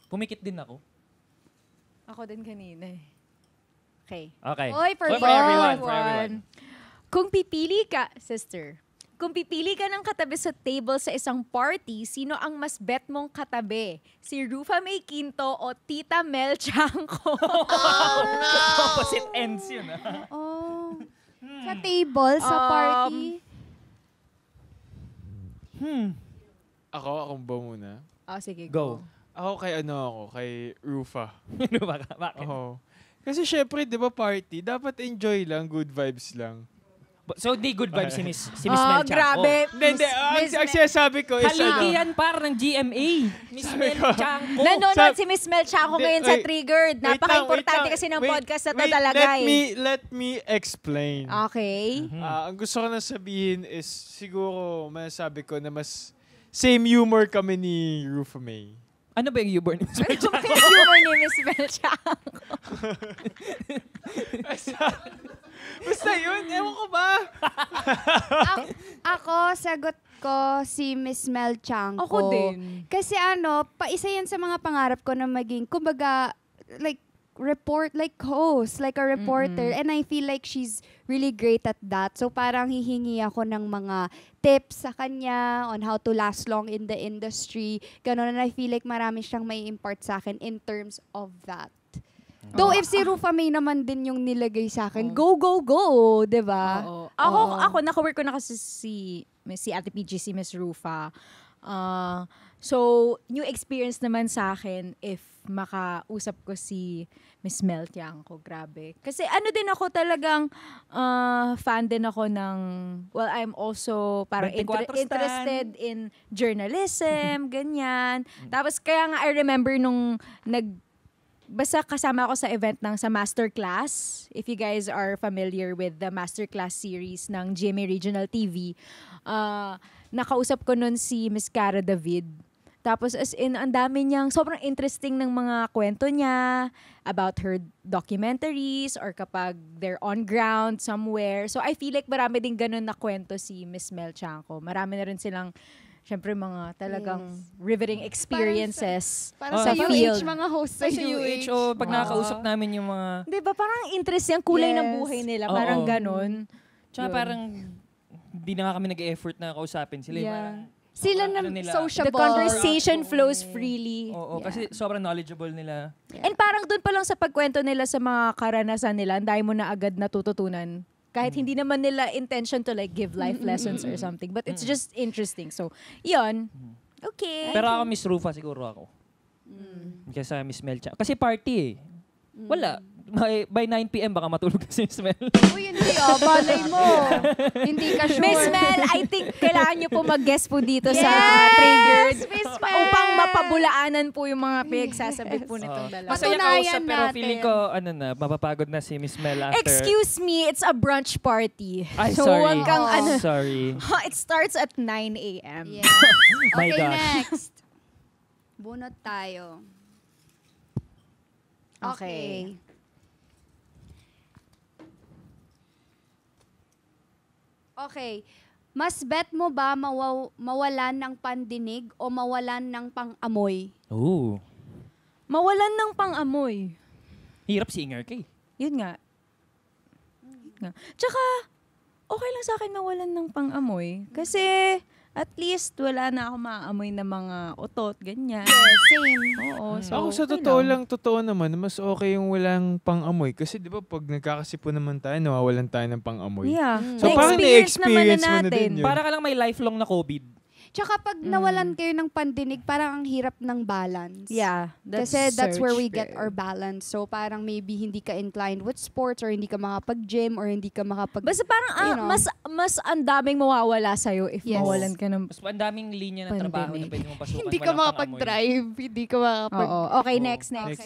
Pumikit din ako. Ako din kanina eh. Okay. Okay. Oy, for everyone. Kung pipili ka, sister, kung pipili ka ng katabi sa table sa isang party, sino ang mas bet mong katabi? Si Rufa May Quinto o Tita Mel Chanco? Oh, no! Opposite ends yun. Oh. Sa table, sa party. Akong ba muna? Sige, Go. Ako kay Rufa. Bakit? Oo. Kasi syempre, di ba party, dapat enjoy lang, good vibes lang. So, di good vibes si Miss Mel Chanco. Grabe. Hindi, ang sinasabi ko is Haligi yan par ng GMA. Miss Mel Chanco. Nanonood si Miss Mel Chanco ngayon sa wait, Triggered. Napaka-importante wait lang, kasi ng wait, podcast na to wait, talaga Let me explain. Okay. Ang gusto ko na sabihin is, siguro, masasabi ko na mas same humor kami ni Rufa May. Ano ba yung humor ni Miss Mel Ano ba Chanco? yung humor ni Miss Mel Chanco? Basta yun, ewan ko ba? Ako, sagot ko si Miss Mel Chanco. Ako din. Kasi isa yan sa mga pangarap ko na maging, kumbaga, like host, like a reporter. And I feel like she's really great at that. So parang hihingi ako ng mga tips sa kanya on how to last long in the industry. Ganon, and I feel like marami siyang may impart sa akin in terms of that. Though if si Rufa May naman din yung nilagay sa akin, go, diba? Ako naka-work ko na kasi si Ate PG, si Miss Rufa. So, new experience naman sa akin if makausap ko si Miss Mel Chanco, grabe. Kasi din ako talagang fan din ako ng, well, I'm also parang 24 stan. interested in journalism, ganyan. Tapos kaya nga I remember nung basta kasama ako sa event sa Masterclass. If you guys are familiar with the Masterclass series ng GMA Regional TV, nakausap ko nun si Miss Cara David. Tapos as in, ang dami niyang, sobrang interesting ng mga kwento niya about her documentaries or kapag they're on ground somewhere. So I feel like marami din ganun na kwento si Miss Mel Chanco. Marami na rin silang, syempre mga talagang riveting experiences. Para sa UH, mga hosts sa UH. Pag nakakausap namin yung mga... Di ba parang interesting, ang kulay ng buhay nila. Parang ganun. Tsaka parang hindi na nga kami nag-effort na kausapin sila. Parang, sila na sociable. The conversation flows freely. Oo, kasi sobrang knowledgeable nila. And parang dun pa lang sa pagkwento nila sa mga karanasan nila, ang dahil mo na agad natututunan. Kahit hindi naman nila intention to like give life lessons or something. But it's just interesting. So, yun. Okay. Pero ako, Miss Rufa, siguro ako. Kaysa Miss Mel Chanco. Kasi party eh. Wala. By 9 p.m. baka matulog na si Miss Mel. Uy, hindi balay mo. Hindi ka sure. Miss Mel, I think kailangan nyo po mag-guest po dito sa Triggered. Miss Mel. Upang mapabulaanan po yung mga pinagsasabi po nitong dalawa. Masaya Patunayan kausap, pero natin. feeling ko, mapapagod na si Miss Mel after. Excuse me, it's a brunch party. Ay, so, sorry. wag kang Sorry. It starts at 9 a.m. Yeah. My Okay, gosh. next. Bunot tayo. Okay. Okay. Mas bet mo ba mawalan ng pandinig o mawalan ng pang-amoy? Ooh. Mawalan ng pang-amoy. Hirap singer ka eh. Yun nga. Tsaka, okay lang sa akin mawalan ng pang-amoy. Kasi, at least, wala na ako maamoy na mga otot, ganyan. Same. Oo. So, Ako sa okay totoo naman, mas okay yung walang pang-amoy. Kasi di ba pag nagkakasipo naman tayo, nawawalan tayo ng pang-amoy. Yeah. So parang Na-experience na-experience mo na din yun. Para ka lang may lifelong na COVID. Tsaka pag nawalan kayo ng pandinig, parang ang hirap ng balance. Yeah. Kasi that's where we true. get our balance. So parang maybe hindi ka inclined with sports or hindi ka makapag-gym or hindi ka makapag... Basta parang mas ang daming mawawala sa'yo if Yes. mawalan ka ng... Mas ang daming linya ng trabaho na Pandemic. pwede mong pasukan. hindi ka walang pang-amoy. makapag-drive, hindi ka makapag... Oo. Okay, Oo. next. Next.